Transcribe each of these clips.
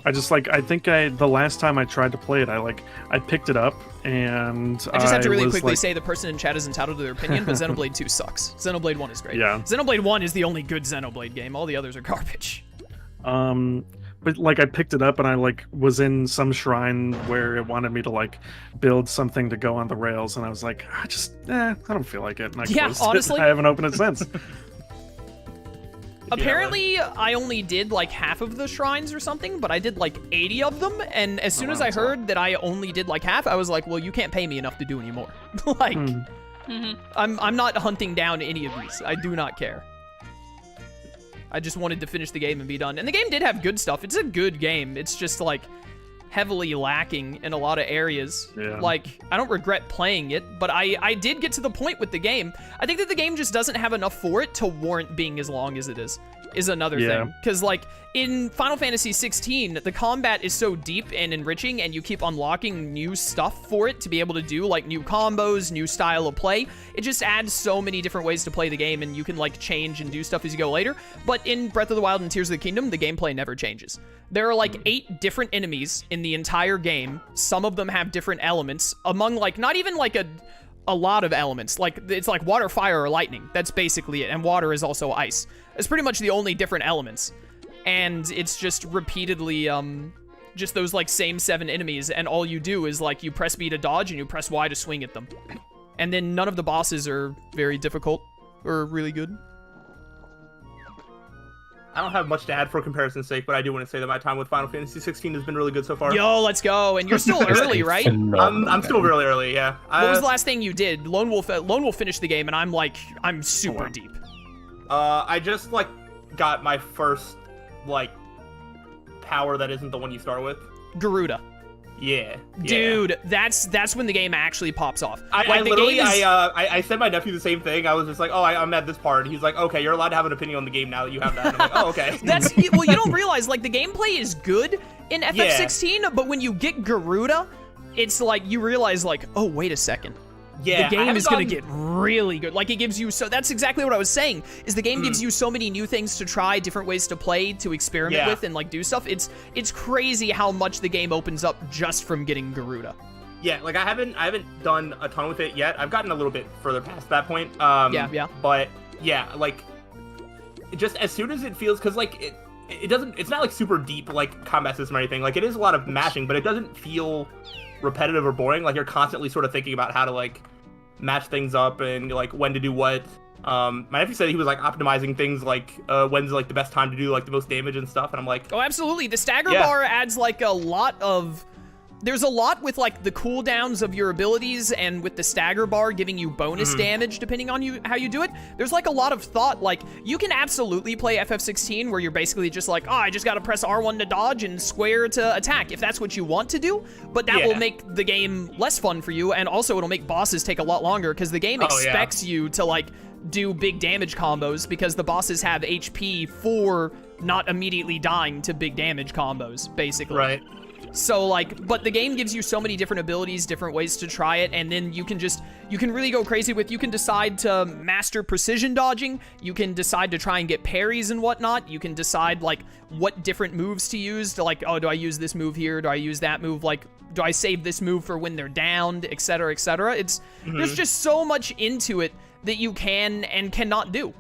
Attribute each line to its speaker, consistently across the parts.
Speaker 1: I just like the last time I tried to play it, I picked it up and
Speaker 2: I just have to really
Speaker 1: was,
Speaker 2: quickly
Speaker 1: like,
Speaker 2: say the person in chat is entitled to their opinion, but Xenoblade 2 sucks. Xenoblade 1 is great.
Speaker 1: Yeah.
Speaker 2: Xenoblade 1 is the only good Xenoblade game. All the others are garbage.
Speaker 1: But like I picked it up and I like was in some shrine where it wanted me to like build something to go on the rails, and I was like, I don't feel like it. And I closed
Speaker 2: honestly,
Speaker 1: it. I haven't opened it since.
Speaker 2: Apparently, I only did like half of the shrines or something, but I did like 80 of them, and as soon as I heard that I only did like half, I was like, well, you can't pay me enough to do any more. Like, I'm not hunting down any of these. I do not care. I just wanted to finish the game and be done. And the game did have good stuff. It's a good game. It's just like heavily lacking in a lot of areas.
Speaker 1: Yeah.
Speaker 2: Like, I don't regret playing it, but I did get to the point with the game. I think that the game just doesn't have enough for it to warrant being as long as it is another thing. Because, like, in Final Fantasy 16, the combat is so deep and enriching, and you keep unlocking new stuff for it to be able to do, like, new combos, new style of play. It just adds so many different ways to play the game, and you can, like, change and do stuff as you go later. But in Breath of the Wild and Tears of the Kingdom, the gameplay never changes. There are, like, 8 different enemies in the entire game. Some of them have different elements, among, like, not even, like, a lot of elements. Like, it's like water, fire, or lightning. That's basically it. And water is also ice. It's pretty much the only different elements. And it's just repeatedly, just those, like, same 7 enemies. And all you do is, like, you press B to dodge and you press Y to swing at them. And then none of the bosses are very difficult or really good.
Speaker 3: I don't have much to add for comparison's sake, but I do want to say that my time with Final Fantasy 16 has been really good so far.
Speaker 2: Yo, let's go. And you're still early, right?
Speaker 3: I'm still really early, yeah.
Speaker 2: What was the last thing you did? Lone Wolf finished the game, and I'm super deep.
Speaker 3: I just, like, got my first, like, power that isn't the one you start with.
Speaker 2: Garuda.
Speaker 3: Yeah.
Speaker 2: Dude, that's when the game actually pops off.
Speaker 3: I said my nephew the same thing. I was just like, oh, I'm at this part. He's like, okay, you're allowed to have an opinion on the game now that you have that. And I'm like, oh, okay.
Speaker 2: Well, you don't realize, like, the gameplay is good in FF16, but when you get Garuda, it's like, you realize, like, oh, wait a second.
Speaker 3: Yeah,
Speaker 2: the game is going to get really good. Like, it gives you that's exactly what I was saying, is the game gives you so many new things to try, different ways to play, to experiment with, and, like, do stuff. It's crazy how much the game opens up just from getting Garuda.
Speaker 3: Yeah, like, I haven't done a ton with it yet. I've gotten a little bit further past that point.
Speaker 2: Yeah.
Speaker 3: But, yeah, like, just as soon as it feels, because, like, it's not, like, super deep, like, combat system or anything. Like, it is a lot of mashing, but it doesn't feel repetitive or boring. Like, you're constantly sort of thinking about how to, like, match things up and, like, when to do what. My nephew said he was, like, optimizing things, like, when's, like, the best time to do, like, the most damage and stuff, and I'm like,
Speaker 2: oh, absolutely. The stagger bar adds, like, a lot of... There's a lot with, like, the cooldowns of your abilities, and with the stagger bar giving you bonus damage depending on how you do it. There's, like, a lot of thought. Like, you can absolutely play FF16 where you're basically just like, oh, I just gotta press R1 to dodge and square to attack, if that's what you want to do. But that will make the game less fun for you, and also it'll make bosses take a lot longer, because the game expects you to, like, do big damage combos, because the bosses have HP for not immediately dying to big damage combos, basically.
Speaker 3: Right.
Speaker 2: So, like, but the game gives you so many different abilities, different ways to try it, and then you can really go crazy with, you can decide to master precision dodging, you can decide to try and get parries and whatnot, you can decide, like, what different moves to use, to, like, oh, do I use this move here, do I use that move, like, do I save this move for when they're downed, etc., etc. There's just so much into it that you can and cannot do.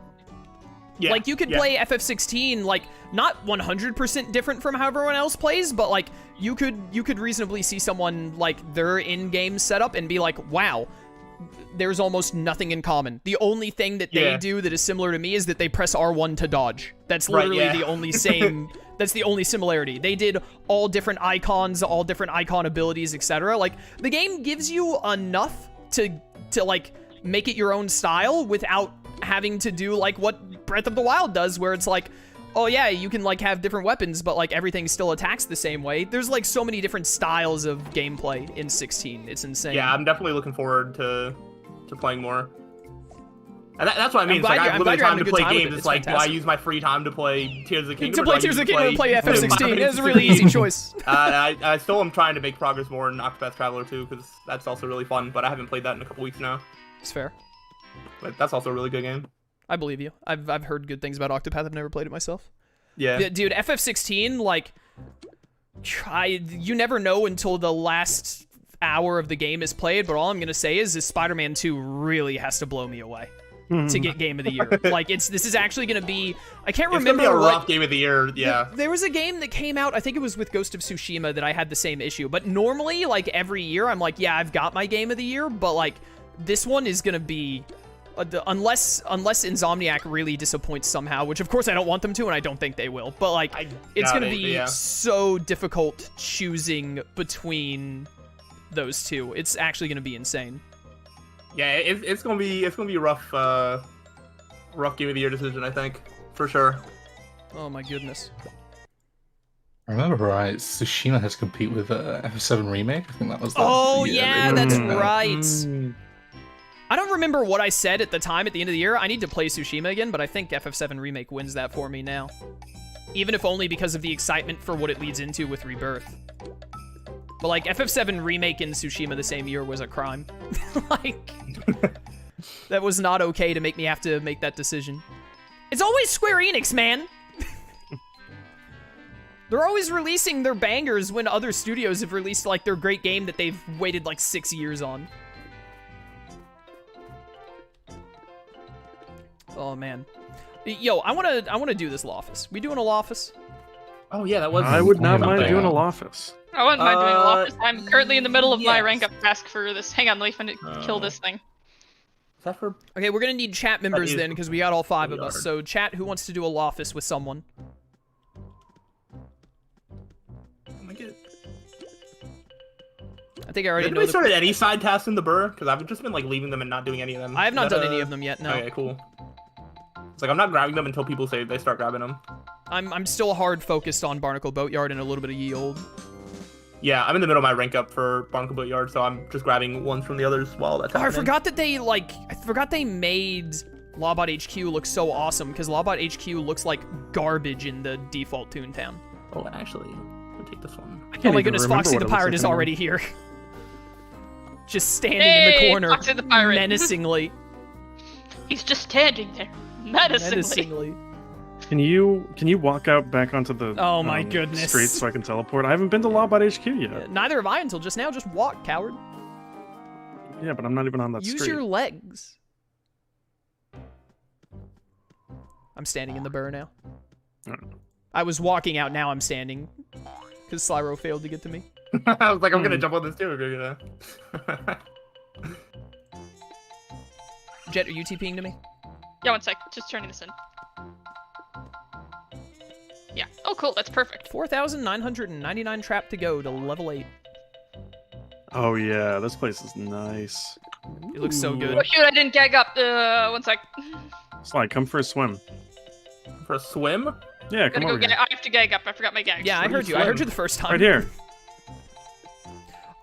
Speaker 2: Yeah, like, you could play FF16, like, not 100% different from how everyone else plays, but, like, you could reasonably see someone, like, their in-game setup and be like, wow, there's almost nothing in common. The only thing that they do that is similar to me is that they press R1 to dodge. That's literally the only that's the only similarity. They did all different icons, all different icon abilities, etc. Like, the game gives you enough to like, make it your own style without having to do, like, what Breath of the Wild does, where it's like, oh yeah, you can, like, have different weapons, but, like, everything still attacks the same way. There's, like, so many different styles of gameplay in 16. It's insane.
Speaker 3: Yeah, I'm definitely looking forward to playing more. And that's what I mean. It's like, I have limited time to play games. It's like, fantastic. Do I use my free time to play Tears of the Kingdom?
Speaker 2: To play Tears of the Kingdom and play FF16. It's a really easy choice.
Speaker 3: I still am trying to make progress more in Octopath Traveler 2, because that's also really fun, but I haven't played that in a couple weeks now.
Speaker 2: It's fair.
Speaker 3: But that's also a really good game.
Speaker 2: I believe you. I've heard good things about Octopath. I've never played it myself.
Speaker 3: Yeah.
Speaker 2: Dude, FF16, like, You never know until the last hour of the game is played, but all I'm gonna say is Spider-Man 2 really has to blow me away to get Game of the Year. Like, this is actually gonna be, I can't remember
Speaker 3: It's gonna be a rough
Speaker 2: what
Speaker 3: Game of the Year, yeah.
Speaker 2: there was a game that came out, I think it was with Ghost of Tsushima, that I had the same issue, but normally, like, every year, I'm like, yeah, I've got my Game of the Year, but, like, this one is gonna be, unless Insomniac really disappoints somehow, which of course I don't want them to, and I don't think they will, but, like, it's gonna be so difficult choosing between those two. It's actually gonna be insane.
Speaker 3: Yeah, it's gonna be a rough Game of the Year decision, I think, for sure.
Speaker 2: Oh my goodness.
Speaker 4: I remember right, Tsushima has to compete with FF7 Remake. I think that was the
Speaker 2: yeah,
Speaker 4: they
Speaker 2: that's
Speaker 4: did that.
Speaker 2: right. I don't remember what I said at the time at the end of the year. I need to play Tsushima again, but I think FF7 Remake wins that for me now. Even if only because of the excitement for what it leads into with Rebirth. But, like, FF7 Remake and Tsushima the same year was a crime. Like, that was not okay to make me have to make that decision. It's always Square Enix, man! They're always releasing their bangers when other studios have released, like, their great game that they've waited, like, 6 years on. Oh, man. Yo, I wanna do this Lawfice. We doing a Lawfice?
Speaker 3: Oh yeah, that was.
Speaker 1: I would not mind
Speaker 4: Nothing.
Speaker 1: doing a Lawfice.
Speaker 5: I wouldn't mind doing a lot.
Speaker 3: Uh,
Speaker 5: I'm currently in the middle of my
Speaker 3: yes.
Speaker 5: rank up task for this. Hang on, let me find it, kill this thing.
Speaker 3: Is that for?
Speaker 2: Okay, we're gonna need chat members
Speaker 3: is
Speaker 2: then, because we got all 5 of
Speaker 3: pretty
Speaker 2: us.
Speaker 3: hard.
Speaker 2: So, chat, who wants to do a Lawfice with someone? I think I already
Speaker 3: Did
Speaker 2: know
Speaker 3: we
Speaker 2: the...
Speaker 3: started any side tasks in the Burr? Because I've just been like leaving them and not doing any of them.
Speaker 2: I have not
Speaker 3: Is that,
Speaker 2: done any of them yet, no.
Speaker 3: Okay, cool. It's like I'm not grabbing them until people say they start grabbing them.
Speaker 2: I'm still hard focused on Barnacle Boatyard and a little bit of Ye Olde.
Speaker 3: Yeah, I'm in the middle of my rank up for Barnacle Boatyard, so I'm just grabbing ones from the others while that's
Speaker 2: Oh, I
Speaker 3: happening.
Speaker 2: forgot that they, like... I forgot they made Lawbot HQ look so awesome, because Lawbot HQ looks like garbage in the default Toontown.
Speaker 3: Oh, actually, we'll take this one.
Speaker 1: I
Speaker 2: Oh
Speaker 1: can't
Speaker 2: my
Speaker 1: even
Speaker 2: goodness,
Speaker 1: remember
Speaker 2: Foxy
Speaker 1: what
Speaker 2: the
Speaker 1: it looks
Speaker 2: Pirate
Speaker 1: like
Speaker 2: is
Speaker 1: anymore.
Speaker 2: already here. Just standing in
Speaker 5: Hey,
Speaker 2: the corner,
Speaker 5: Foxy the Pirate.
Speaker 2: menacingly.
Speaker 5: He's just standing there, menacingly.
Speaker 2: Menacingly.
Speaker 1: Can you walk out back onto the
Speaker 2: Oh my goodness.
Speaker 1: street so I can teleport? I haven't been to Lawbot HQ yet.
Speaker 2: Neither have I until just now. Just walk, coward.
Speaker 1: Yeah, but I'm not even on that
Speaker 2: Use
Speaker 1: street.
Speaker 2: your legs. I'm standing in the burr now.
Speaker 1: Alright.
Speaker 2: I was walking out, now I'm standing. Because Slyro failed to get to me.
Speaker 3: I was like, I'm gonna jump on this too if you're gonna.
Speaker 2: Jet, are you TPing to me?
Speaker 5: Yeah, one sec. Just turning this in. Yeah. Oh, cool. That's perfect.
Speaker 2: 4,999 trap to go to level 8.
Speaker 1: Oh yeah, this place is nice.
Speaker 2: It looks so good.
Speaker 5: Oh shoot! I didn't gag up. One sec.
Speaker 1: Slide, come for a swim.
Speaker 3: For a swim?
Speaker 1: Yeah, come
Speaker 5: Gotta go
Speaker 1: over
Speaker 5: get.
Speaker 1: here.
Speaker 5: I have to gag up. I forgot my gags.
Speaker 2: Yeah, I
Speaker 3: Where do
Speaker 2: heard
Speaker 3: you
Speaker 2: you. I heard
Speaker 3: swim?
Speaker 2: you the first time.
Speaker 1: Right here.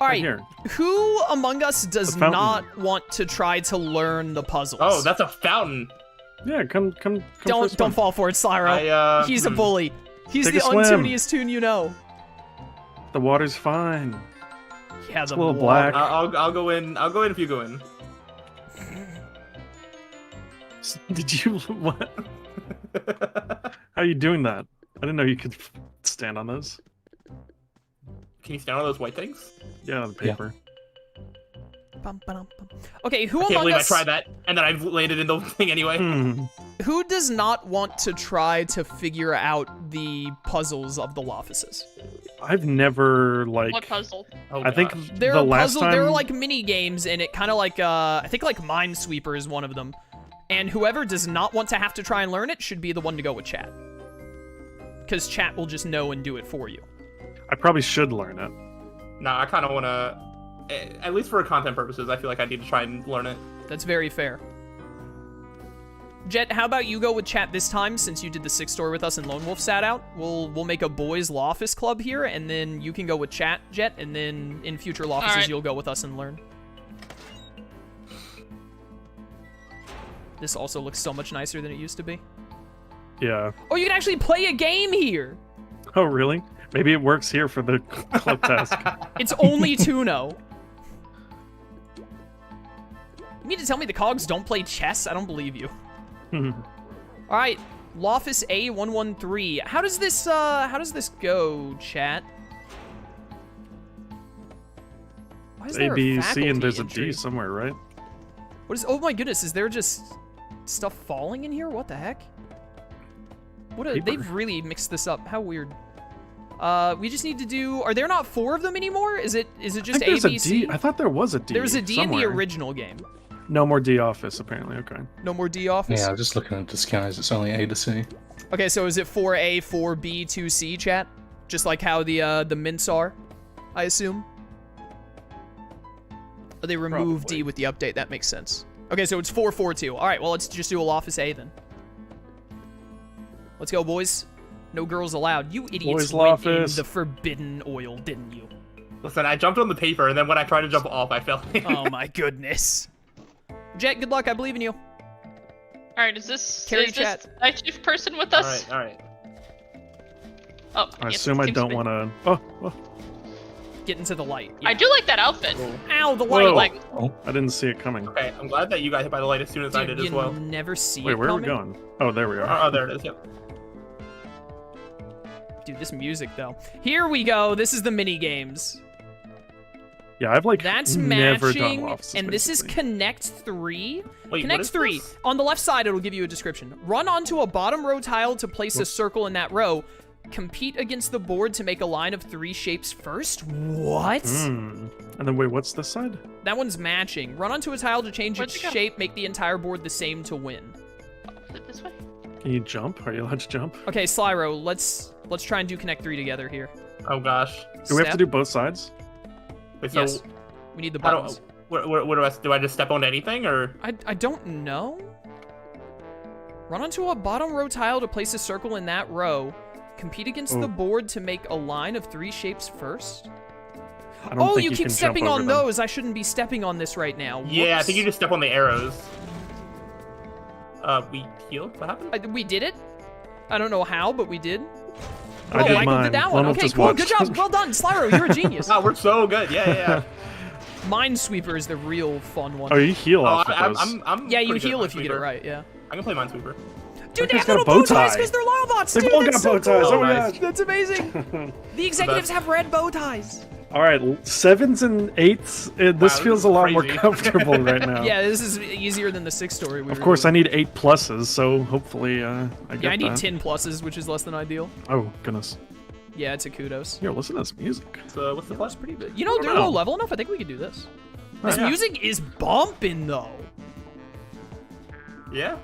Speaker 2: All
Speaker 1: Right
Speaker 2: right.
Speaker 1: here.
Speaker 2: Who among us does
Speaker 1: The fountain.
Speaker 2: not want to try to learn the puzzles?
Speaker 3: Oh, that's a fountain.
Speaker 1: Yeah, come for a
Speaker 2: Don't
Speaker 1: swim.
Speaker 2: fall for it, Slyro. He's a bully. He's
Speaker 1: Take
Speaker 2: the
Speaker 1: a swim.
Speaker 2: untooniest toon you know.
Speaker 1: The water's fine.
Speaker 2: Yeah,
Speaker 1: It's
Speaker 2: the
Speaker 1: a little
Speaker 2: water.
Speaker 1: black.
Speaker 3: I'll go in. I'll go in if you go in.
Speaker 1: Did you what? How are you doing that? I didn't know you could stand on those.
Speaker 3: Can you stand on those white things?
Speaker 1: Yeah, the paper.
Speaker 2: Bum, ba-dum, bum. Okay, who
Speaker 3: I can't
Speaker 2: among
Speaker 3: believe
Speaker 2: us?
Speaker 3: I tried that, and then I landed in the thing anyway.
Speaker 1: Hmm.
Speaker 2: Who does not want to try to figure out the puzzles of the Lawfices?
Speaker 1: I've never like.
Speaker 5: What puzzle?
Speaker 3: Oh,
Speaker 1: I think
Speaker 3: gosh.
Speaker 2: There
Speaker 1: the
Speaker 2: are
Speaker 1: last
Speaker 2: puzzle.
Speaker 1: time.
Speaker 2: There are like mini games in it, kind of like I think like Minesweeper is one of them. And whoever does not want to have to try and learn it should be the one to go with chat, because chat will just know and do it for you.
Speaker 1: I probably should learn it.
Speaker 3: Nah, I kind of want to, at least for content purposes, I feel like I need to try and learn it.
Speaker 2: That's very fair. Jet, how about you go with chat this time, since you did the 6 story with us and Lone Wolf sat out? We'll make a boys Lawfice club here, and then you can go with chat, Jet, and then in future Lawfices
Speaker 5: Alright.
Speaker 2: you'll go with us and learn. This also looks so much nicer than it used to be.
Speaker 1: Yeah.
Speaker 2: Oh, you can actually play a game here!
Speaker 1: Oh, really? Maybe it works here for the club task.
Speaker 2: It's only Tuno. You mean to tell me the Cogs don't play chess? I don't believe you. Alright, Lawfice A113. How does this go, chat? Why is
Speaker 1: A,
Speaker 2: there
Speaker 1: B,
Speaker 2: a
Speaker 1: C, and there's a
Speaker 2: entry?
Speaker 1: D somewhere, right?
Speaker 2: What is? Oh my goodness! Is there just stuff falling in here? What the heck?
Speaker 1: Paper.
Speaker 2: They've really mixed this up. How weird. We just need to do. Are there not 4 of them anymore? Is it
Speaker 1: I
Speaker 2: just
Speaker 1: think
Speaker 2: A,
Speaker 1: there's a
Speaker 2: B,
Speaker 1: D.
Speaker 2: C?
Speaker 1: I thought there was a D.
Speaker 2: There was a D in the
Speaker 1: somewhere.
Speaker 2: original game.
Speaker 1: No more D office, apparently. Okay.
Speaker 2: No more D office.
Speaker 4: Yeah, I'm just looking at disguise. It's only A to C.
Speaker 2: Okay, so is it 4A, 4B, 2C, chat? Just like how the mints are, I assume. Or they remove
Speaker 1: Probably.
Speaker 2: D with the update. That makes sense. Okay, so it's 442. All right, well let's just do a Lawfice A then. Let's go, boys. No girls allowed. You idiots
Speaker 1: Boys,
Speaker 2: went in
Speaker 1: Lawfice.
Speaker 2: the forbidden oil, didn't you?
Speaker 3: Listen, I jumped on the paper, and then when I tried to jump off, I fell.
Speaker 2: Oh my goodness. Jet, good luck. I believe in you.
Speaker 5: Alright, is this
Speaker 2: Carry
Speaker 5: is
Speaker 2: chat.
Speaker 5: this night shift person with
Speaker 3: All
Speaker 5: us?
Speaker 3: right, all right.
Speaker 5: Oh,
Speaker 1: I
Speaker 5: yes,
Speaker 1: assume I
Speaker 5: seems
Speaker 1: don't
Speaker 5: to be.
Speaker 1: want to. Oh,
Speaker 2: Get into the light.
Speaker 5: I
Speaker 2: Yeah.
Speaker 5: do like that outfit.
Speaker 2: Ow, the light.
Speaker 1: Whoa.
Speaker 5: Like,
Speaker 4: Oh,
Speaker 1: I didn't see it coming.
Speaker 3: Okay, I'm glad that you got hit by the light as soon as I
Speaker 2: Dude,
Speaker 3: did as
Speaker 2: you
Speaker 3: well.
Speaker 2: never see
Speaker 1: Wait,
Speaker 2: it
Speaker 1: where are we
Speaker 2: coming.
Speaker 1: going? Oh, there we are.
Speaker 3: Oh, there it is. Yep.
Speaker 2: Dude, this music though. Here we go. This is the mini games.
Speaker 1: Yeah, I've like
Speaker 2: That's
Speaker 1: never done
Speaker 2: matching,
Speaker 1: offices,
Speaker 2: and this is
Speaker 1: basically.
Speaker 2: Connect 3.
Speaker 3: Wait,
Speaker 2: Connect
Speaker 3: what is
Speaker 2: 3.
Speaker 3: this?
Speaker 2: On the left side, it'll give you a description. Run onto a bottom row tile to place a circle in that row. Compete against the board to make a line of 3 shapes first. What?
Speaker 1: Hmm. And then wait, what's this side?
Speaker 2: That one's matching. Run onto a tile to change
Speaker 5: Where'd
Speaker 2: its
Speaker 5: you go?
Speaker 2: shape, make the entire board the same to win.
Speaker 5: is it this way?
Speaker 1: Can you jump? Are you allowed to jump?
Speaker 2: Okay, Slyro, let's try and do Connect 3 together here.
Speaker 3: Oh gosh.
Speaker 1: Do we have to
Speaker 2: Step.
Speaker 1: do both sides?
Speaker 3: Wait, so
Speaker 2: Yes. We need the
Speaker 3: how
Speaker 2: buttons.
Speaker 3: do, what do I do? I just step on anything or?
Speaker 2: I don't know. Run onto a bottom row tile to place a circle in that row. Compete against the board to make a line of 3 shapes first.
Speaker 1: I don't
Speaker 2: Oh,
Speaker 1: think
Speaker 2: you
Speaker 1: can
Speaker 2: keep
Speaker 1: jump
Speaker 2: stepping
Speaker 1: over
Speaker 2: on
Speaker 1: them.
Speaker 2: those. I shouldn't be stepping on this right now.
Speaker 3: Yeah, I think you
Speaker 2: Whoops.
Speaker 3: just step on the arrows. We healed. What happened?
Speaker 2: We did it. I don't know how, but we did.
Speaker 1: I
Speaker 2: Oh,
Speaker 1: did
Speaker 2: Michael
Speaker 1: mine.
Speaker 2: did that one.
Speaker 1: Ronald
Speaker 2: Okay,
Speaker 1: just
Speaker 2: cool.
Speaker 1: watched.
Speaker 2: Good job. Well done, Slyro. You're a genius.
Speaker 3: Wow, we're so good. Yeah, yeah.
Speaker 2: Minesweeper is the real fun one.
Speaker 1: Oh, you heal
Speaker 3: Oh,
Speaker 1: off of those.
Speaker 3: I'm
Speaker 2: Yeah, you
Speaker 3: pretty good
Speaker 2: heal
Speaker 3: at
Speaker 2: if you get it
Speaker 3: Minesweeper.
Speaker 2: right. Yeah.
Speaker 3: I can play Minesweeper.
Speaker 2: Dude,
Speaker 1: That
Speaker 2: they
Speaker 1: guy's
Speaker 2: have
Speaker 1: got a
Speaker 2: little
Speaker 1: bow
Speaker 2: bow ties
Speaker 1: tie.
Speaker 2: because they're Lawbots.
Speaker 1: They've
Speaker 2: Dude,
Speaker 1: all
Speaker 2: that's
Speaker 1: got
Speaker 2: so
Speaker 1: bow ties.
Speaker 2: cool.
Speaker 1: Oh my
Speaker 3: nice.
Speaker 1: gosh.
Speaker 2: That's amazing. The executives have red bow ties.
Speaker 1: All right, 7s and 8s. This
Speaker 3: this
Speaker 1: feels
Speaker 3: is
Speaker 1: a lot more
Speaker 3: crazy.
Speaker 1: comfortable right now.
Speaker 2: Yeah, this is easier than the 6 story we
Speaker 1: Of
Speaker 2: were
Speaker 1: course, I
Speaker 2: doing.
Speaker 1: need 8 pluses, so hopefully I get
Speaker 2: Yeah, I need
Speaker 1: that.
Speaker 2: 10 pluses, which is less than ideal.
Speaker 1: Oh goodness.
Speaker 2: Yeah, it's a kudos.
Speaker 1: Here, listen to this music.
Speaker 3: So what's the plan?
Speaker 2: That's pretty good. You know, they're
Speaker 1: know.
Speaker 2: low level enough. I think we could do this. This
Speaker 3: Yeah.
Speaker 2: music is bumping though.
Speaker 3: Yeah.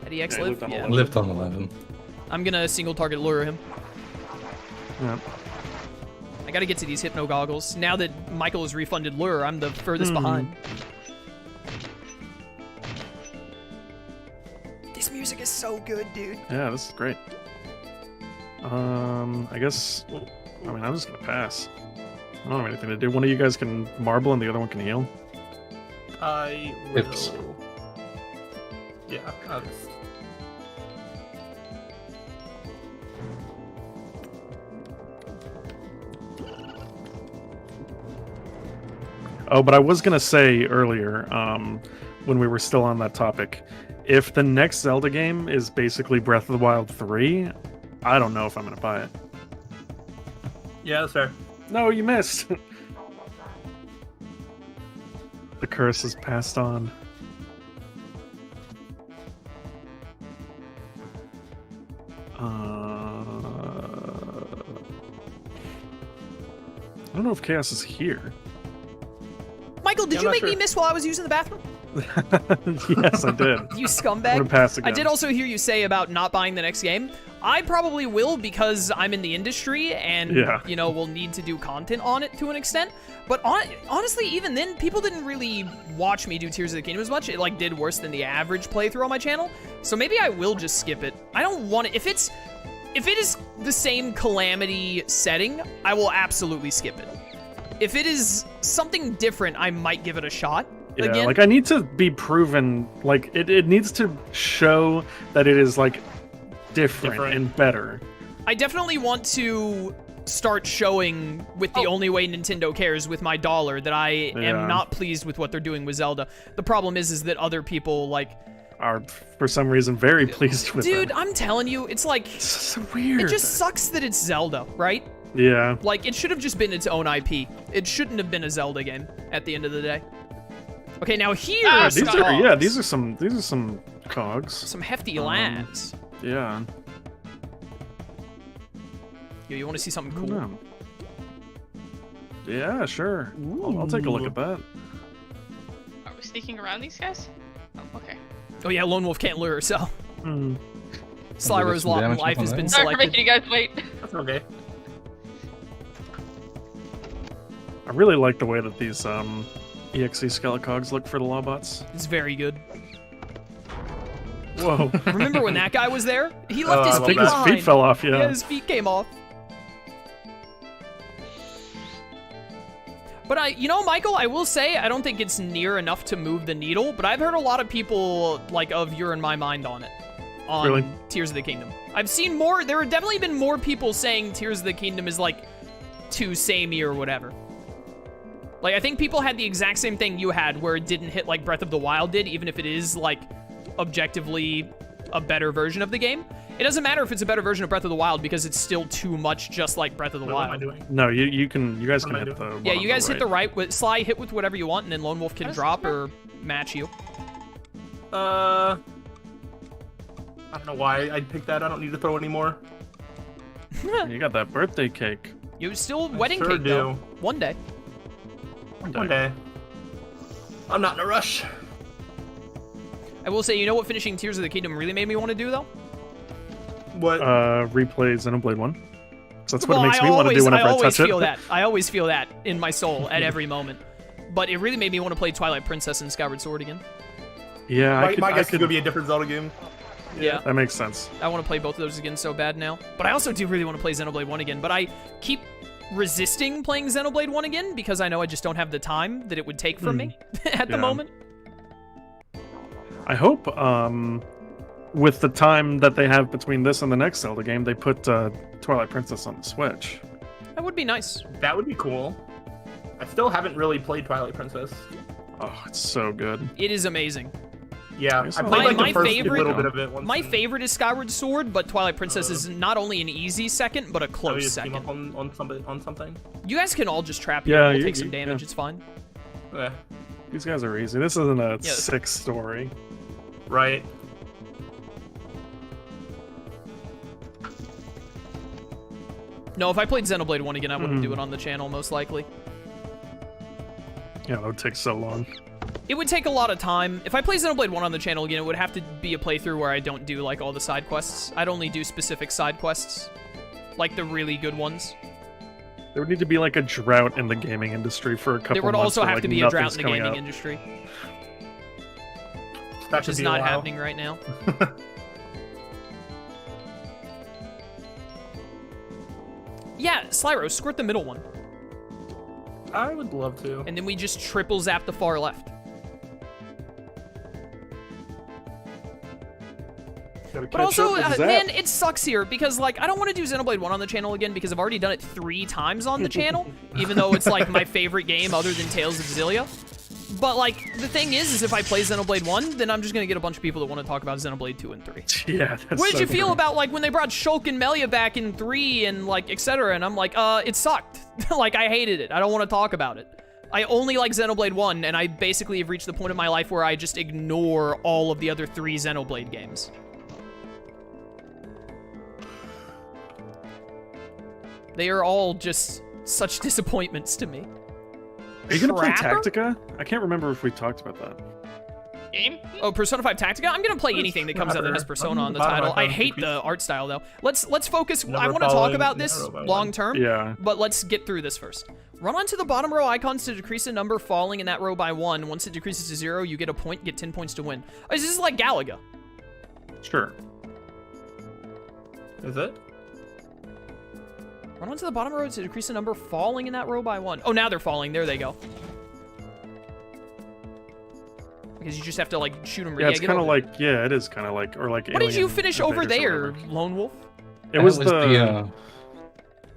Speaker 2: Eddie X
Speaker 1: Yeah, I
Speaker 2: live.
Speaker 1: lived on
Speaker 2: Yeah.
Speaker 1: 11.
Speaker 4: lived on 11.
Speaker 2: I'm gonna single target lure him.
Speaker 1: Yeah.
Speaker 2: I gotta get to these hypno goggles. Now that Michael has refunded lure, I'm the furthest behind. This music is so good, dude.
Speaker 1: Yeah, this is great. I guess. I mean, I'm just gonna pass. I don't have anything to do. One of you guys can marble, and the other one can heal.
Speaker 3: I will.
Speaker 4: Oops.
Speaker 3: Yeah. I'll just...
Speaker 1: Oh, but I was gonna say earlier, when we were still on that topic, if the next Zelda game is basically Breath of the Wild 3, I don't know if I'm gonna buy it.
Speaker 3: Yeah, that's fair.
Speaker 1: No, you missed. The curse is passed on. I don't know if Chaos is here.
Speaker 2: Michael, did
Speaker 3: Yeah,
Speaker 2: you
Speaker 3: I'm
Speaker 2: make
Speaker 3: not
Speaker 2: me
Speaker 3: sure.
Speaker 2: miss while I was using the bathroom?
Speaker 1: Yes, I did.
Speaker 2: You
Speaker 1: I'm gonna
Speaker 2: scumbag.
Speaker 1: pass again.
Speaker 2: I did also hear you say about not buying the next game. I probably will because I'm in the industry and,
Speaker 1: Yeah.
Speaker 2: you know, we'll need to do content on it to an extent. But honestly, even then, people didn't really watch me do Tears of the Kingdom as much. It, like, did worse than the average playthrough on my channel. So maybe I will just skip it. I don't want it. If it is the same Calamity setting, I will absolutely skip it. If it is something different, I might give it a shot.
Speaker 1: Yeah,
Speaker 2: again.
Speaker 1: like I need to be proven, like it needs to show that it is like different. And better.
Speaker 2: I definitely want to start showing with the only way Nintendo cares with my dollar that I
Speaker 1: Yeah.
Speaker 2: am not pleased with what they're doing with Zelda. The problem is that other people like,
Speaker 1: Are for some reason very pleased with
Speaker 2: dude,
Speaker 1: it.
Speaker 2: I'm telling you, it's like
Speaker 1: It's so weird.
Speaker 2: it just sucks that it's Zelda, right?
Speaker 1: Yeah.
Speaker 2: Like, it should have just been its own IP. It shouldn't have been a Zelda game at the end of the day. Okay, now here are
Speaker 1: These
Speaker 2: some
Speaker 1: are yeah,
Speaker 2: cogs.
Speaker 1: these are some cogs.
Speaker 2: Some hefty lads.
Speaker 1: Yeah.
Speaker 2: Yo, you want to see something
Speaker 1: I don't
Speaker 2: cool?
Speaker 1: know. Yeah, sure. I'll take a look at that.
Speaker 5: Are we sneaking around these guys? Oh, okay.
Speaker 2: Oh yeah, Lone Wolf can't lure herself.
Speaker 1: Hmm.
Speaker 2: Slyro's
Speaker 4: some
Speaker 2: lot in
Speaker 4: damage
Speaker 2: life
Speaker 4: up
Speaker 2: has
Speaker 4: on
Speaker 2: been
Speaker 4: there.
Speaker 5: Sorry for
Speaker 2: selected.
Speaker 5: making you guys wait.
Speaker 3: That's okay.
Speaker 1: I really like the way that these EXE Skelecogs look for the Lawbots.
Speaker 2: It's very good.
Speaker 1: Whoa.
Speaker 2: Remember when that guy was there? He left
Speaker 3: I
Speaker 2: his
Speaker 3: love
Speaker 1: I
Speaker 2: feet
Speaker 1: think his
Speaker 2: behind.
Speaker 1: feet fell off, yeah.
Speaker 2: Yeah, his feet came off. But you know, Michael, I will say I don't think it's near enough to move the needle. But I've heard a lot of people like of You're in My Mind on it, on
Speaker 1: Really?
Speaker 2: Tears of the Kingdom. I've seen more. There have definitely been more people saying Tears of the Kingdom is like too samey or whatever. Like I think people had the exact same thing you had, where it didn't hit like Breath of the Wild did, even if it is like objectively a better version of the game. It doesn't matter if it's a better version of Breath of the Wild because it's still too much just like Breath of the
Speaker 3: What am I
Speaker 2: Wild.
Speaker 3: doing?
Speaker 1: No, you guys
Speaker 3: What
Speaker 1: can
Speaker 3: am I
Speaker 1: hit the one
Speaker 2: Yeah,
Speaker 1: on
Speaker 2: you guys hit the
Speaker 1: right.
Speaker 2: right with Sly, hit with whatever you want, and then Lone Wolf can
Speaker 5: How does
Speaker 2: drop
Speaker 5: this
Speaker 2: or match you.
Speaker 3: I don't know why I picked that. I don't need to throw anymore.
Speaker 1: You got that birthday cake.
Speaker 2: You still wedding
Speaker 3: sure
Speaker 2: cake though.
Speaker 3: do.
Speaker 2: One day.
Speaker 3: One day. I'm not in a rush.
Speaker 2: I will say, you know what finishing Tears of the Kingdom really made me want to do though?
Speaker 3: What?
Speaker 1: Replay Xenoblade 1. So that's what
Speaker 2: Well,
Speaker 1: it makes me want to do whenever I
Speaker 2: always
Speaker 1: touch it.
Speaker 2: feel that. I always feel that in my soul at every moment. But it really made me want to play Twilight Princess and Skyward Sword again.
Speaker 1: Yeah,
Speaker 3: my
Speaker 1: I
Speaker 3: guess is
Speaker 1: could.
Speaker 3: gonna be a different Zelda game.
Speaker 2: Yeah.
Speaker 1: That makes sense.
Speaker 2: I want to play both of those again so bad now. But I also do really want to play Xenoblade 1 again. But I keep resisting playing Xenoblade 1 again because I know I just don't have the time that it would take from me at the
Speaker 1: Yeah.
Speaker 2: moment.
Speaker 1: I hope, with the time that they have between this and the next Zelda game, they put Twilight Princess on the Switch.
Speaker 2: That would be nice.
Speaker 3: That would be cool. I still haven't really played Twilight Princess.
Speaker 1: Oh, it's so good.
Speaker 2: It is amazing.
Speaker 3: Yeah,
Speaker 1: Guess
Speaker 3: I
Speaker 1: I'll-
Speaker 3: played like
Speaker 2: My
Speaker 3: the first
Speaker 2: favorite-
Speaker 3: little bit of it. Once
Speaker 2: My
Speaker 3: and-
Speaker 2: favorite is Skyward Sword, but Twilight Princess is not only an easy second, but a
Speaker 3: Oh, you
Speaker 2: close
Speaker 3: just team
Speaker 2: second.
Speaker 3: up on something.
Speaker 2: You guys can all just trap
Speaker 1: Yeah,
Speaker 2: here. We'll
Speaker 1: you-
Speaker 2: take some
Speaker 1: you-
Speaker 2: damage.
Speaker 1: yeah.
Speaker 2: It's fine.
Speaker 3: Yeah,
Speaker 1: These guys are easy. This isn't a
Speaker 2: Yeah.
Speaker 1: 6 story.
Speaker 3: right.
Speaker 2: No, if I played Xenoblade 1 again, I wouldn't do it on the channel, most likely.
Speaker 1: Yeah, it would take so long.
Speaker 2: It would take a lot of time. If I play Xenoblade 1 on the channel again, it would have to be a playthrough where I don't do, like, all the side quests. I'd only do specific side quests. Like, the really good ones.
Speaker 1: There would need to be like a drought in the gaming industry for a couple
Speaker 2: There would
Speaker 1: months
Speaker 2: also
Speaker 1: where,
Speaker 2: have
Speaker 1: like,
Speaker 2: to be a drought
Speaker 1: nothing's
Speaker 2: in the
Speaker 1: coming
Speaker 2: gaming
Speaker 1: out.
Speaker 2: industry,
Speaker 3: That
Speaker 2: which
Speaker 3: should
Speaker 2: is
Speaker 3: be a
Speaker 2: not
Speaker 3: while.
Speaker 2: happening right now. Yeah, Slyro, squirt the middle one.
Speaker 3: I would love to.
Speaker 2: And then we just triple zap the far left.
Speaker 1: Gotta
Speaker 2: But
Speaker 1: catch
Speaker 2: also,
Speaker 1: up with Zap.
Speaker 2: man, it sucks here because, like, I don't want to do Xenoblade 1 on the channel again because I've already done it 3 times on the channel, even though it's, like, my favorite game other than Tales of Xillia. But, like, the thing is if I play Xenoblade 1, then I'm just going to get a bunch of people that want to talk about Xenoblade 2 and 3.
Speaker 1: Yeah, that's
Speaker 2: What did
Speaker 1: so
Speaker 2: you feel
Speaker 1: true.
Speaker 2: about, like, when they brought Shulk and Melia back in 3 and, like, etc.? And I'm like, it sucked. Like, I hated it. I don't want to talk about it. I only like Xenoblade 1, and I basically have reached the point in my life where I just ignore all of the other 3 Xenoblade games. They are all just such disappointments to me.
Speaker 1: Are you gonna play
Speaker 2: Trapper?
Speaker 1: Tactica? I can't remember if we talked about that.
Speaker 5: Game?
Speaker 2: Oh, Persona 5 Tactica? I'm gonna play anything that comes out that has
Speaker 3: Trapper?
Speaker 2: Persona on the
Speaker 3: Bottom
Speaker 2: title.
Speaker 3: right
Speaker 2: I
Speaker 3: hand
Speaker 2: hate
Speaker 3: decrease.
Speaker 2: the art style though. Let's focus. I
Speaker 3: Never
Speaker 2: want to talk
Speaker 3: following
Speaker 2: about
Speaker 3: the
Speaker 2: this
Speaker 3: arrow by one.
Speaker 2: long term.
Speaker 1: Yeah.
Speaker 2: But let's get through this first. Run onto the bottom row icons to decrease a number falling in that row by 1. Once it decreases to 0, you get a point. Get 10 points to win. Oh, this is like Galaga.
Speaker 1: Sure.
Speaker 3: Is it?
Speaker 2: Run onto the bottom row to decrease a number falling in that row by 1. Oh, now they're falling. There they go. Because you just have to, like, shoot them.
Speaker 1: Yeah, it's
Speaker 2: get
Speaker 1: kind of
Speaker 2: over
Speaker 1: like, yeah, it is kind of like, or like.
Speaker 2: What did you
Speaker 1: Alien
Speaker 2: finish over
Speaker 1: Invaders or
Speaker 2: there,
Speaker 1: whatever.
Speaker 2: Lone Wolf?
Speaker 1: It was the.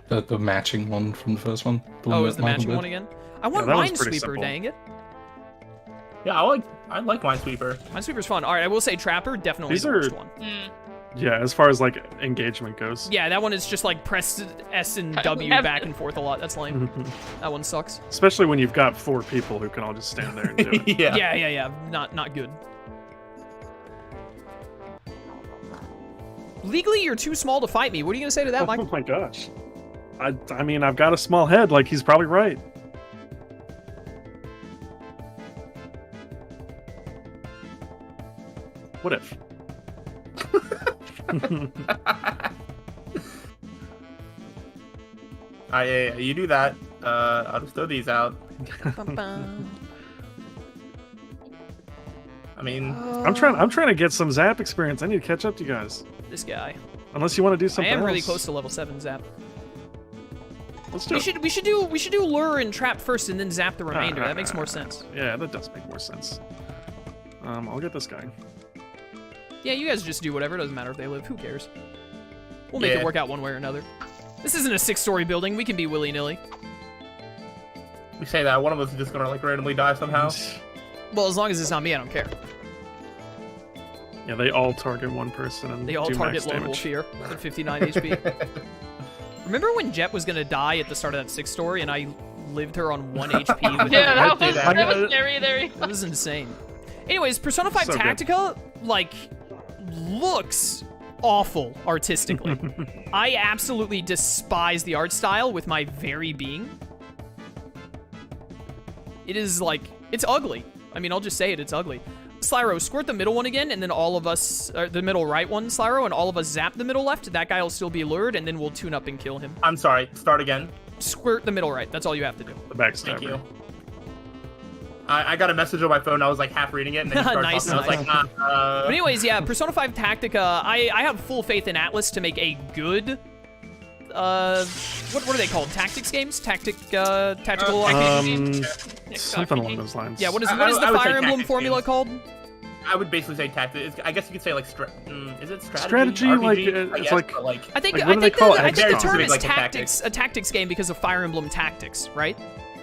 Speaker 4: The matching one from the first one. The
Speaker 2: Oh,
Speaker 4: one
Speaker 2: it was
Speaker 4: that
Speaker 2: the
Speaker 4: Michael
Speaker 2: matching
Speaker 4: did.
Speaker 2: one again? I want
Speaker 1: that one's pretty
Speaker 2: Minesweeper,
Speaker 1: simple.
Speaker 2: dang it.
Speaker 3: Yeah, I like Minesweeper.
Speaker 2: Minesweeper's fun. All right, I will say Trapper, definitely
Speaker 1: These
Speaker 2: the
Speaker 1: are-
Speaker 2: worst one.
Speaker 1: Yeah, as far as like engagement goes.
Speaker 2: Yeah, that one is just like press S and W back and forth a lot. That's lame. That one sucks.
Speaker 1: Especially when you've got 4 people who can all just stand there and do it.
Speaker 3: Yeah.
Speaker 2: Yeah. Not good. Legally, you're too small to fight me. What are you gonna say to that, Mike?
Speaker 1: Oh my gosh. I mean, I've got a small head. Like, he's probably right. What if?
Speaker 3: Yeah, you do that. I'll just throw these out. I mean,
Speaker 1: I'm trying to get some Zap experience. I need to catch up to you guys.
Speaker 2: This guy.
Speaker 1: Unless you want to do
Speaker 2: I
Speaker 1: something
Speaker 2: am
Speaker 1: else.
Speaker 2: really close to level 7 Zap.
Speaker 1: Let's do it.
Speaker 2: We should do lure and trap first and then zap the remainder. That makes more sense.
Speaker 1: Yeah, that does make more sense. I'll get this guy.
Speaker 2: Yeah, you guys just do whatever. It doesn't matter if they live. Who cares? We'll make it work out one way or another. This isn't a 6-story building. We can be willy-nilly.
Speaker 3: we say that one of us is just gonna like randomly die somehow.
Speaker 2: Well, as long as it's not me, I don't care.
Speaker 1: Yeah, they all target one person and
Speaker 2: They all
Speaker 1: do
Speaker 2: target
Speaker 1: max
Speaker 2: Lone
Speaker 1: damage.
Speaker 2: Wolf here at 59 HP. Remember when Jet was gonna die at the start of that 6-story and I lived her on 1 HP? With
Speaker 5: Yeah,
Speaker 2: her?
Speaker 5: that was scary there.
Speaker 2: That was insane. Anyways, Persona 5
Speaker 1: So good.
Speaker 2: Tactica, like, looks awful artistically. I absolutely despise the art style with my very being. It is, like, it's ugly. I mean, I'll just say it, it's ugly. Slyro, squirt the middle one again, and then all of us, the middle right one, Slyro, and all of us zap the middle left. That guy will still be lured, and then we'll tune up and kill him.
Speaker 3: I'm sorry. Start again.
Speaker 2: Squirt the middle right. That's all you have to do.
Speaker 1: The backstabber.
Speaker 3: Thank you. I got a message on my phone. I was like half reading it, and then you started
Speaker 2: Nice,
Speaker 3: talking. I was like,
Speaker 2: But anyways, yeah, Persona 5 Tactica, I have full faith in Atlas to make a good, what are they called? Tactics games? Tactical
Speaker 1: Something along those lines.
Speaker 2: Yeah, what is
Speaker 3: I
Speaker 2: the
Speaker 3: would say
Speaker 2: Fire Emblem
Speaker 3: tactics
Speaker 2: formula
Speaker 3: games.
Speaker 2: called?
Speaker 3: I would basically say tactics. I guess you could say like, is it strategy?
Speaker 1: Strategy,
Speaker 3: RPG?
Speaker 1: like,
Speaker 3: I
Speaker 1: it's
Speaker 3: guess,
Speaker 1: like-
Speaker 3: but, like
Speaker 2: I think
Speaker 1: Like, what do they call it?
Speaker 2: I think the
Speaker 1: XCOM.
Speaker 2: term is
Speaker 3: Like a
Speaker 2: tactics, a tactics game because of Fire Emblem Tactics, right?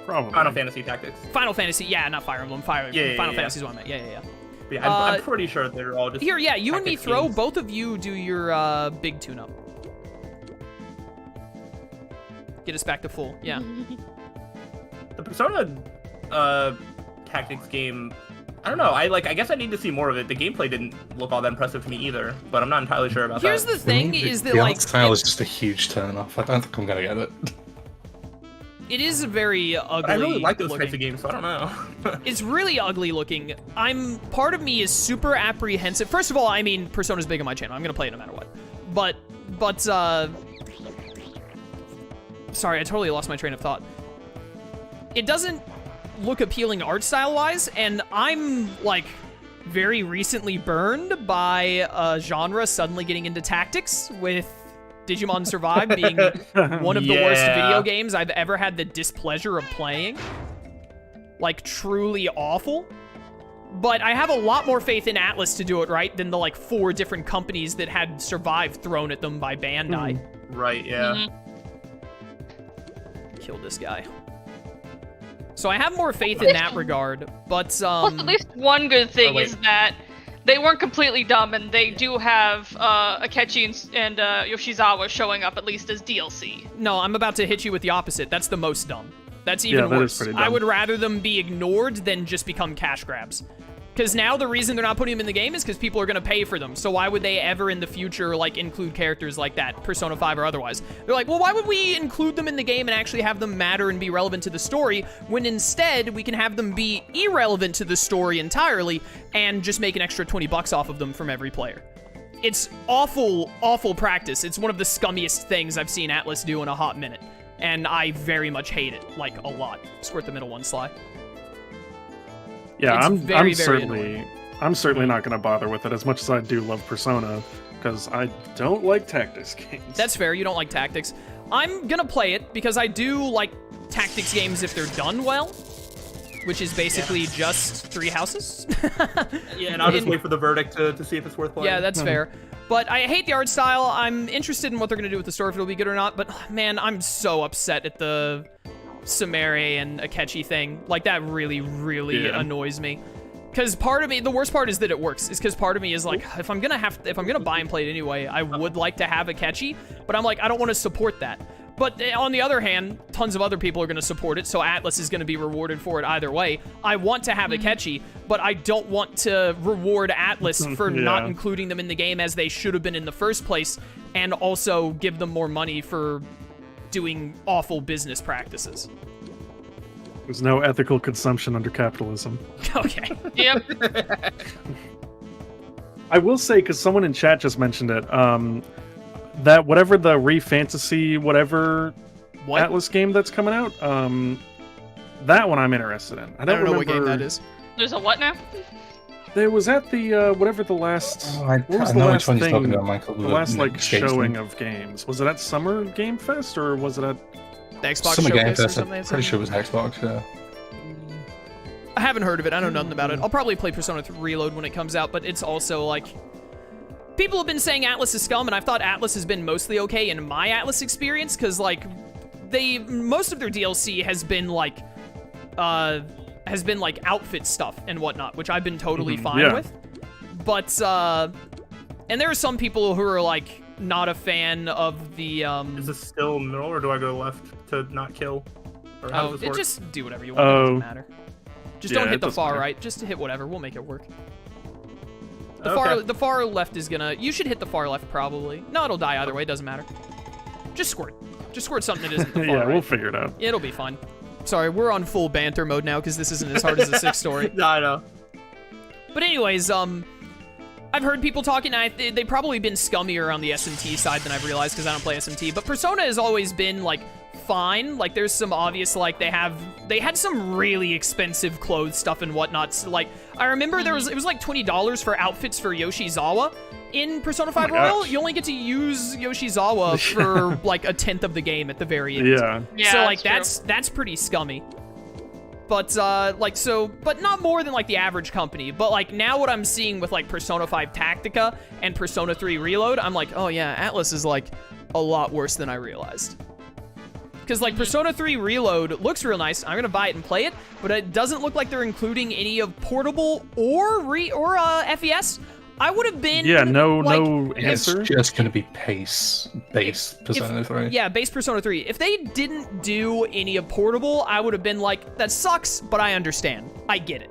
Speaker 1: Probably.
Speaker 3: Final Fantasy Tactics.
Speaker 2: Final Fantasy, yeah, not Fire Emblem, Final
Speaker 3: yeah,
Speaker 2: Fantasy is what I meant. Yeah.
Speaker 3: But yeah, I'm pretty sure they're all just
Speaker 2: Here, yeah, you and me
Speaker 3: tactics
Speaker 2: throw.
Speaker 3: games.
Speaker 2: Both of you do your big tune-up. Get us back to full. Yeah.
Speaker 3: The Persona tactics game. I don't know. I guess I need to see more of it. The gameplay didn't look all that impressive to me either, but I'm not entirely sure about
Speaker 2: Here's
Speaker 3: that.
Speaker 2: the thing: is that
Speaker 4: the
Speaker 2: like
Speaker 4: art style is just a huge turn off. I don't think I'm gonna get it.
Speaker 2: it is very ugly.
Speaker 3: But I really like those
Speaker 2: looking.
Speaker 3: types of games, so I don't know.
Speaker 2: It's really ugly looking. Part of me is super apprehensive. First of all, I mean, Persona's big on my channel. I'm gonna play it no matter what. But sorry, I totally lost my train of thought. It doesn't look appealing art style wise, and I'm like very recently burned by a genre suddenly getting into tactics with Digimon Survive being one of the worst
Speaker 3: Yeah.
Speaker 2: video games I've ever had the displeasure of playing. Like, truly awful. But I have a lot more faith in Atlas to do it right than the, like, 4 different companies that had Survive thrown at them by Bandai.
Speaker 3: Right? Yeah.
Speaker 2: Kill this guy. So I have more faith in that regard, but,
Speaker 5: Plus, at least one good thing is that they weren't completely dumb, and they do have Akechi and Yoshizawa showing up at least as DLC.
Speaker 2: No, I'm about to hit you with the opposite. That's the most dumb. That's even
Speaker 1: that is
Speaker 2: worse.
Speaker 1: pretty
Speaker 2: I
Speaker 1: dumb.
Speaker 2: would rather them be ignored than just become cash grabs. Because now the reason they're not putting them in the game is because people are going to pay for them. So why would they ever in the future, like, include characters like that, Persona 5 or otherwise? They're like, well, why would we include them in the game and actually have them matter and be relevant to the story when instead we can have them be irrelevant to the story entirely and just make an extra $20 off of them from every player? It's awful, awful practice. It's one of the scummiest things I've seen Atlas do in a hot minute. And I very much hate it, like, a lot. Squirt the middle one, Sly.
Speaker 1: Yeah,
Speaker 2: It's
Speaker 1: I'm
Speaker 2: very, very
Speaker 1: certainly not going to bother with it as much as I do love Persona, because I don't like tactics games.
Speaker 2: That's fair, you don't like tactics. I'm gonna play it because I do like tactics games if they're done well, which is basically just 3 houses.
Speaker 3: Yeah, and I'll just wait for the verdict to see if it's worth playing.
Speaker 2: Yeah, that's fair. But I hate the art style. I'm interested in what they're gonna do with the story, if it'll be good or not. But man, I'm so upset at the Sumere and Akechi thing. Like, that really, really
Speaker 1: Yeah.
Speaker 2: annoys me. Because part of me, the worst part is that it works. Is because part of me is like, if I'm gonna buy and play it anyway, I would like to have a catchy, but I'm like, I don't want to support that. But on the other hand, tons of other people are going to support it, so Atlas is going to be rewarded for it either way. I want to have a catchy, but I don't want to reward Atlas for not including them in the game as they should have been in the first place, and also give them more money for doing awful business practices.
Speaker 1: There's no ethical consumption under capitalism.
Speaker 2: Okay.
Speaker 5: Yep.
Speaker 1: I will say, because someone in chat just mentioned it, that whatever the Re-Fantasy whatever Atlas game that's coming out, that one I'm interested in. I don't
Speaker 2: know
Speaker 1: remember
Speaker 2: what game that is.
Speaker 5: There's a what now?
Speaker 1: There was at the whatever the last.
Speaker 4: I
Speaker 1: What was the
Speaker 4: know
Speaker 1: last
Speaker 4: which one you're
Speaker 1: thing?
Speaker 4: talking about, Michael.
Speaker 1: The last like
Speaker 4: escapes
Speaker 1: showing
Speaker 4: me.
Speaker 1: of games. Was it at Summer Game Fest or was it at?
Speaker 2: The Xbox
Speaker 4: Summer Game
Speaker 2: Showcase or
Speaker 4: Fest,
Speaker 2: something?
Speaker 4: I'm pretty sure it was Xbox, yeah.
Speaker 2: I haven't heard of it. I know nothing about it. I'll probably play Persona 3 Reload when it comes out, but it's also like... People have been saying Atlas is scum, and I've thought Atlas has been mostly okay in my Atlas experience, because, like, most of their DLC has been, like, outfit stuff and whatnot, which I've been totally fine with. But, and there are some people who are, like, not a fan of the,
Speaker 3: Is this still middle, or do I go left to not kill? Or how does this work?
Speaker 2: just do whatever you want. It doesn't matter. Just don't hit the far
Speaker 1: matter.
Speaker 2: right. Just hit whatever. We'll make it work.
Speaker 3: Okay.
Speaker 2: The far left is gonna... You should hit the far left, probably. No, it'll die either way. It doesn't matter. Just squirt. Just squirt something that isn't the far
Speaker 1: Yeah,
Speaker 2: right.
Speaker 1: we'll figure it out.
Speaker 2: It'll be fun. Sorry, we're on full banter mode now because this isn't as hard as the 6 story.
Speaker 3: No, I know.
Speaker 2: But anyways, I've heard people talking, they've probably been scummier on the SMT side than I've realized because I don't play SMT, but Persona has always been, like, fine. Like, there's some obvious, like, they had some really expensive clothes stuff and whatnot. So, like, I remember it was like $20 for outfits for Yoshizawa in Persona 5 Royal.
Speaker 1: gosh.
Speaker 2: You only get to use Yoshizawa for, like, a tenth of the game at the very end.
Speaker 1: Yeah.
Speaker 5: Yeah,
Speaker 2: So, like,
Speaker 5: true.
Speaker 2: that's pretty scummy. But, but not more than, like, the average company. But, like, now what I'm seeing with, like, Persona 5 Tactica and Persona 3 Reload, I'm like, oh, yeah, Atlas is, like, a lot worse than I realized. Because, like, Persona 3 Reload looks real nice. I'm going to buy it and play it, but it doesn't look like they're including any of portable or FES. I would have been...
Speaker 1: Yeah, no
Speaker 4: It's
Speaker 1: answer.
Speaker 4: just going to be base Persona 3.
Speaker 2: Yeah, base Persona 3. If they didn't do any of portable, I would have been like, that sucks, but I understand. I get it.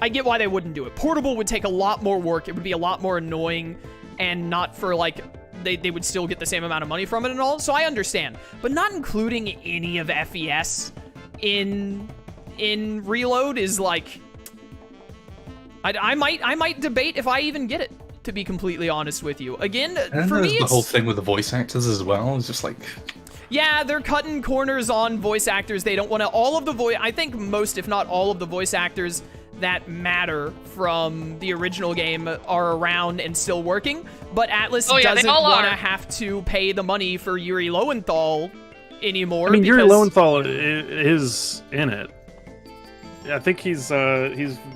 Speaker 2: I get why they wouldn't do it. Portable would take a lot more work. It would be a lot more annoying, and not for, like... They would still get the same amount of money from it and all, so I understand. But not including any of FES in Reload is like... I might debate if I even get it, to be completely honest with you. Again,
Speaker 4: And
Speaker 2: for me,
Speaker 4: there's the
Speaker 2: it's...
Speaker 4: whole thing with the voice actors as well. It's just like...
Speaker 2: Yeah, they're cutting corners on voice actors. They don't want to... All of the voice... I think most, if not all of the voice actors that matter from the original game are around and still working, but Atlas doesn't want to have to pay the money for Yuri Lowenthal anymore.
Speaker 1: I mean, Yuri
Speaker 2: because-
Speaker 1: Lowenthal is in it. Yeah, I think he's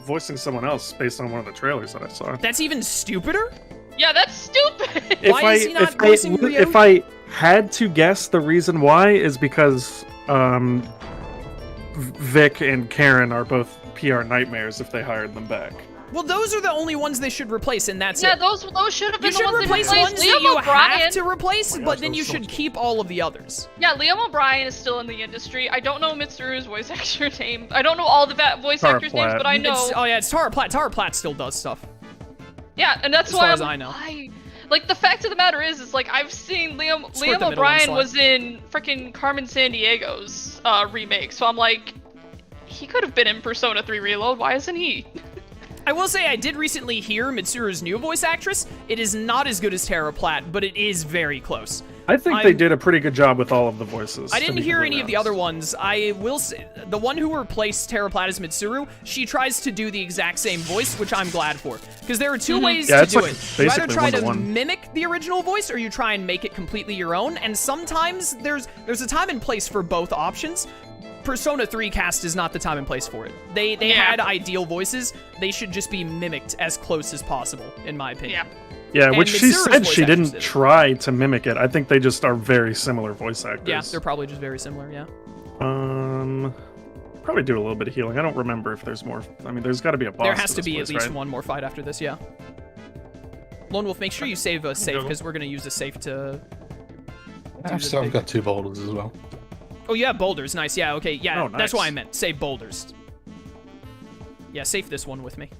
Speaker 1: voicing someone else based on one of the trailers that I saw.
Speaker 2: That's even stupider?
Speaker 5: Yeah, that's stupid.
Speaker 2: Why is he not voicing Ryo?
Speaker 1: If I had to guess, the reason why is because Vic and Karen are both PR nightmares if they hired them back.
Speaker 2: Well, those are the only ones they should replace, and that's
Speaker 5: Yeah,
Speaker 2: it.
Speaker 5: those should have
Speaker 2: You
Speaker 5: been the
Speaker 2: should
Speaker 5: ones that
Speaker 2: replace
Speaker 5: replaced
Speaker 2: ones that
Speaker 5: Liam
Speaker 2: you
Speaker 5: O'Brien.
Speaker 2: have to replace,
Speaker 1: Oh my
Speaker 2: but
Speaker 1: gosh,
Speaker 2: then
Speaker 1: that
Speaker 2: you
Speaker 1: was so
Speaker 2: should
Speaker 1: much
Speaker 2: keep all of the others.
Speaker 5: Yeah, Liam O'Brien is still in the industry. I don't know Mitsuru's voice actor name. I don't know all the voice
Speaker 1: Tara
Speaker 5: actors' names,
Speaker 1: Platt.
Speaker 5: but I know.
Speaker 2: Oh yeah, it's Tara Platt. Tara Platt still does stuff.
Speaker 5: Yeah, and that's
Speaker 2: as
Speaker 5: why
Speaker 2: far
Speaker 5: I'm
Speaker 2: as I know.
Speaker 5: why? Like, the fact of the matter is like, I've seen Liam
Speaker 2: the middle one,
Speaker 5: O'Brien
Speaker 2: Sly.
Speaker 5: was in frickin' Carmen Sandiego's remake, so I'm like, he could have been in Persona 3 Reload. Why isn't he?
Speaker 2: I will say I did recently hear Mitsuru's new voice actress. It is not as good as Tara Platt, but it is very close.
Speaker 1: I think they did a pretty good job with all of the voices.
Speaker 2: I
Speaker 1: to
Speaker 2: didn't
Speaker 1: be
Speaker 2: hear
Speaker 1: completely
Speaker 2: any of the
Speaker 1: honest.
Speaker 2: other ones. I will say, the one who replaced Tara Platt as Mitsuru, she tries to do the exact same voice, which I'm glad for. Because there are two ways
Speaker 1: Yeah,
Speaker 2: to
Speaker 1: it's
Speaker 2: do
Speaker 1: like
Speaker 2: it. You either
Speaker 1: basically
Speaker 2: try to
Speaker 1: one-to-one.
Speaker 2: mimic the original voice, or you try and make it completely your own, and sometimes there's a time and place for both options. Persona 3 cast is not the time and place for it. They had ideal voices. They should just be mimicked as close as possible, in my opinion.
Speaker 5: Yeah.
Speaker 1: Yeah,
Speaker 2: And
Speaker 1: which she
Speaker 2: Mitsuru's
Speaker 1: said
Speaker 2: voice
Speaker 1: she
Speaker 2: actress
Speaker 1: didn't
Speaker 2: did it.
Speaker 1: try to mimic it. I think they just are very similar voice actors.
Speaker 2: Yeah, they're probably just very similar, yeah.
Speaker 1: probably do a little bit of healing. I don't remember if there's more. I mean, there's got to be a boss.
Speaker 2: There has to
Speaker 1: this
Speaker 2: be
Speaker 1: place,
Speaker 2: at least
Speaker 1: right?
Speaker 2: one more fight after this, yeah. Lone Wolf, make sure you save a safe, because we're going to use a safe to...
Speaker 4: I've got 2 boulders as well.
Speaker 2: Oh, you have boulders. Nice. Yeah, okay. Yeah,
Speaker 1: Oh,
Speaker 2: that's what
Speaker 1: nice.
Speaker 2: I meant. Save boulders. Yeah, save this one with me.